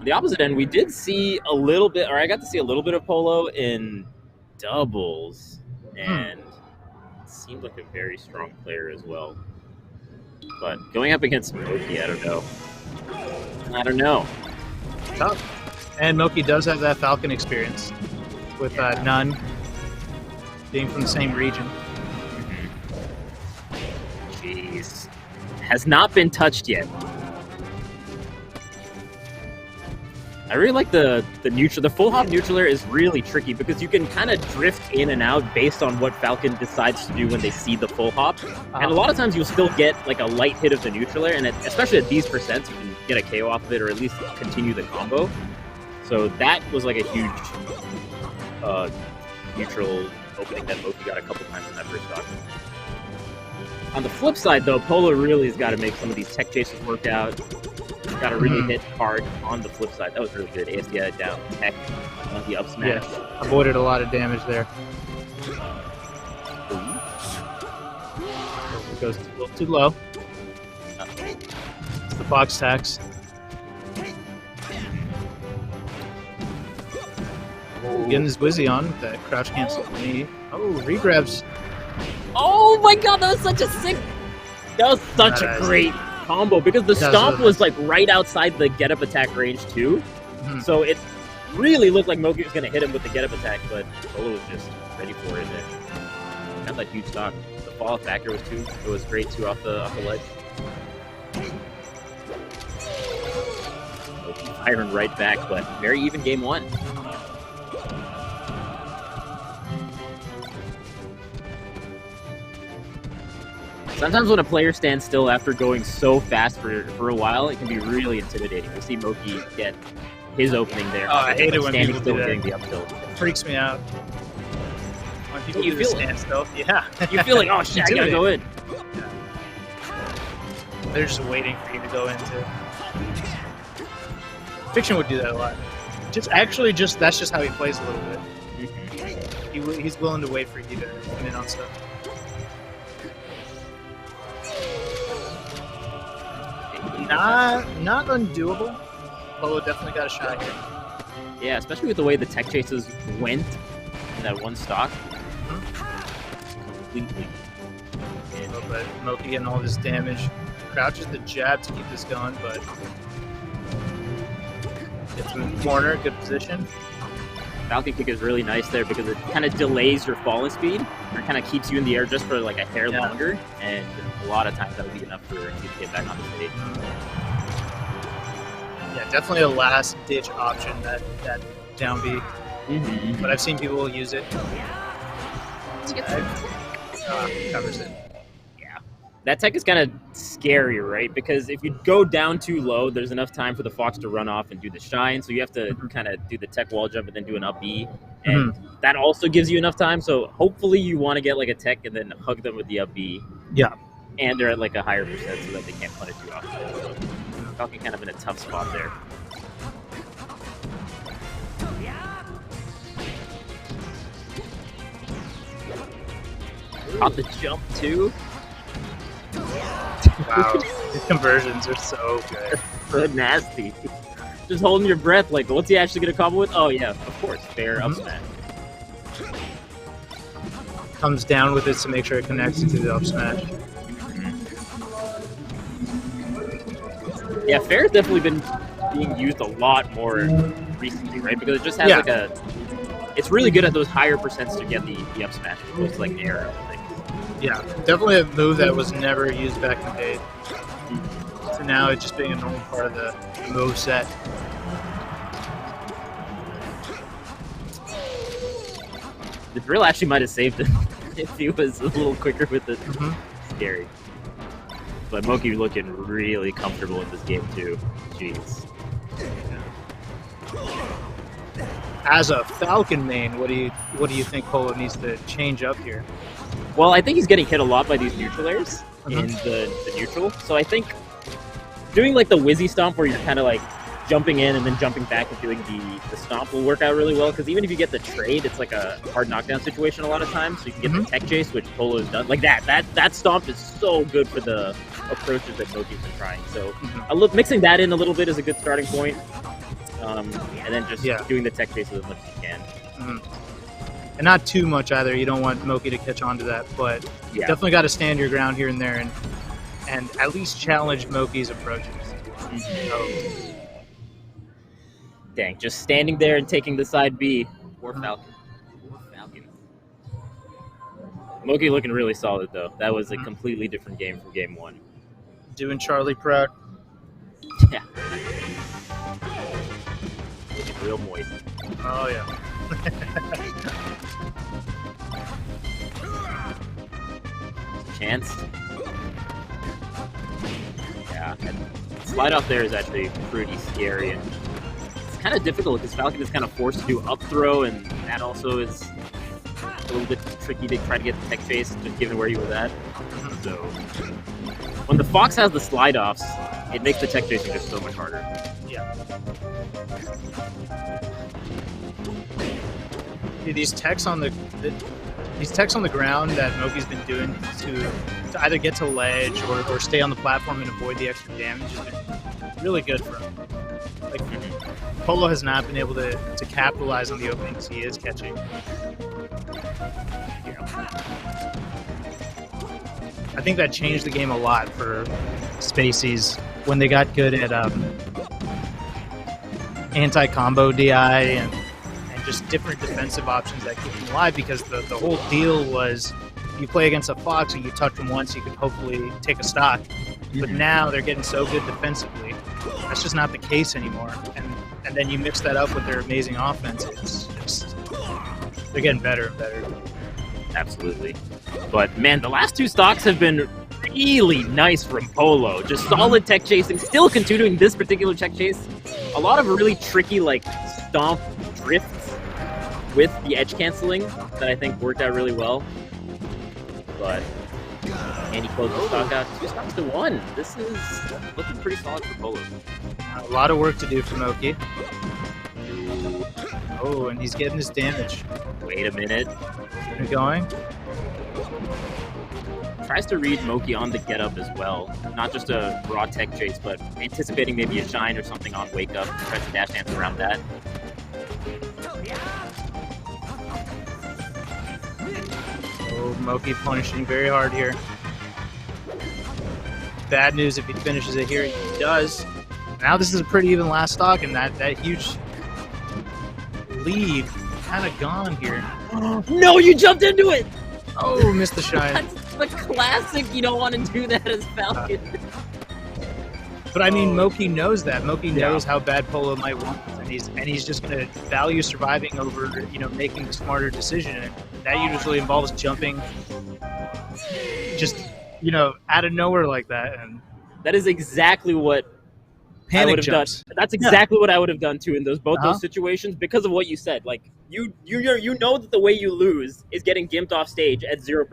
the opposite end, we did see a little bit, or I got to see a little bit of Polo in doubles, and seemed like a very strong player as well. But going up against moky, I don't know. Tough. And moky does have that Falcon experience with None being from the same region. Jeez. Has not been touched yet. I really like the neutral. The full hop neutral is really tricky because you can kind of drift in and out based on what Falcon decides to do when they see the full hop. And a lot of times you'll still get like a light hit of the neutral, and especially at these percents, you can get a KO off of it or at least continue the combo. So that was like a huge neutral opening that moky got a couple times in that first stock. On the flip side, though, Polo really has got to make some of these tech chases work out. Got to really hit hard on the flip side. That was really good. ASDI down tech on the up smash. Yeah, avoided a lot of damage there. It goes a little too low. It's the box tax. Getting his Wizzy on with that crouch cancel knee. Oh, regrabs. Oh my god, that was such a sick... That was such a great combo because the stomp was like right outside the get up attack range too. So it really looked like moky was going to hit him with the get up attack, but Polo was just ready for it. And got that huge stock. The fall off backer was great too off the ledge. Moky firing right back, but very even game one. Sometimes when a player stands still after going so fast for a while, it can be really intimidating. We see moky get his opening there. Oh, I hate it when people do that. Getting the up tilt. It freaks me out. When people do the stand still. Yeah. You feel like, oh shit, I gotta go in. Yeah. They're just waiting for you to go into. Fiction would do that a lot. That's just how he plays a little bit. He's willing to wait for you to come in on stuff. Not undoable. Polo definitely got a shot here. Yeah, especially with the way the tech chases went in that one stock. Completely. But moky getting all this damage. Crouches the jab to keep this going, but gets him in the corner, good position. Falcon kick is really nice there because it kind of delays your falling speed, or kind of keeps you in the air just for like a hair longer, and a lot of times that will be enough for you to get back on the stage. Yeah, definitely a last-ditch option, that down B. But I've seen people use it. Covers it. Yeah. That tech is kind of scary, right? Because if you go down too low, there's enough time for the Fox to run off and do the shine, so you have to kind of do the tech wall jump and then do an up B. And that also gives you enough time, so hopefully you want to get like a tech and then hug them with the up B. Yeah. And they're at like a higher percent so that they can't punish you off. So Falcon kind of in a tough spot there. Caught the jump too. Wow, the conversions are so good. So nasty. Just holding your breath, like, what's he actually going to combo with? Oh yeah, of course, fair up smash. Comes down with it to make sure it connects into the up smash. Yeah, fair has definitely been being used a lot more recently, right? Because it just has like a... It's really good at those higher percents to get the up smash, as opposed to like air and things. Yeah, definitely a move that was never used back in the day. So now it's just being a normal part of the move set. The drill actually might have saved him if he was a little quicker with it. Scary. But moky looking really comfortable in this game too. Jeez. As a Falcon main, what do you think Polo needs to change up here? Well, I think he's getting hit a lot by these neutral airs in the neutral. So I think doing like the Wizzy stomp where you're kind of like jumping in and then jumping back and doing the stomp will work out really well, because even if you get the trade, it's like a hard knockdown situation a lot of times, so you can get the tech chase, which Polo's done. Like that stomp is so good for the approaches that Moki's been trying. So mixing that in a little bit is a good starting point. and then just doing the tech chases as much as you can. And not too much either. You don't want moky to catch on to that, but definitely got to stand your ground here and there and at least challenge moky's approaches. Dang, just standing there and taking the side B. Poor Falcon. Moky looking really solid, though. That was a completely different game from game 1. Doing Charlie proud. Yeah. Looking real moist. Oh, yeah. Chance. Yeah. Slide off there is actually pretty scary. And it's kind of difficult because Falcon is kind of forced to do up throw, and that also is a little bit tricky to try to get the tech chase, just given where he was at. So when the Fox has the slide offs, it makes the tech chasing just so much harder. Yeah. These techs on the ground that moky's been doing to either get to ledge or stay on the platform and avoid the extra damage has been really good for him. Like Polo has not been able to capitalize on the openings he is catching. I think that changed the game a lot for Spaceys when they got good at anti-combo DI and just different defensive options that keep them alive, because the whole deal was you play against a Fox and you touch them once, you can hopefully take a stock. But now they're getting so good defensively. That's just not the case anymore. And then you mix that up with their amazing offense. It's just, they're getting better and better. Absolutely. But man, the last 2 stocks have been really nice from Polo. Just solid tech chasing, still continuing this particular tech chase. A lot of really tricky like stomp drifts with the edge canceling that I think worked out really well. But and he closed the stock out 2 stocks to 1. This is looking pretty solid for Polo. A lot of work to do for moky. Oh, and he's getting his damage. Wait a minute. Keep it going. Tries to read moky on the get up as well. Not just a raw tech chase, but anticipating maybe a shine or something on wake up. Tries to dash dance around that. Oh, moky punishing very hard here. Bad news if he finishes it here. He does. Now this is a pretty even last stock, and that huge lead kind of gone here. No, you jumped into it! Oh, missed the shine. That's the classic. You don't want to do that as Falcon. But I mean, moky knows that. Moky knows how bad Polo might want this, and he's just going to value surviving over, making the smarter decision. And that usually involves jumping just, out of nowhere like that. And that is exactly what panic I would have jumps. done. That's exactly what I would have done too in those situations, because of what you said. Like you know that the way you lose is getting gimped off stage at 0%.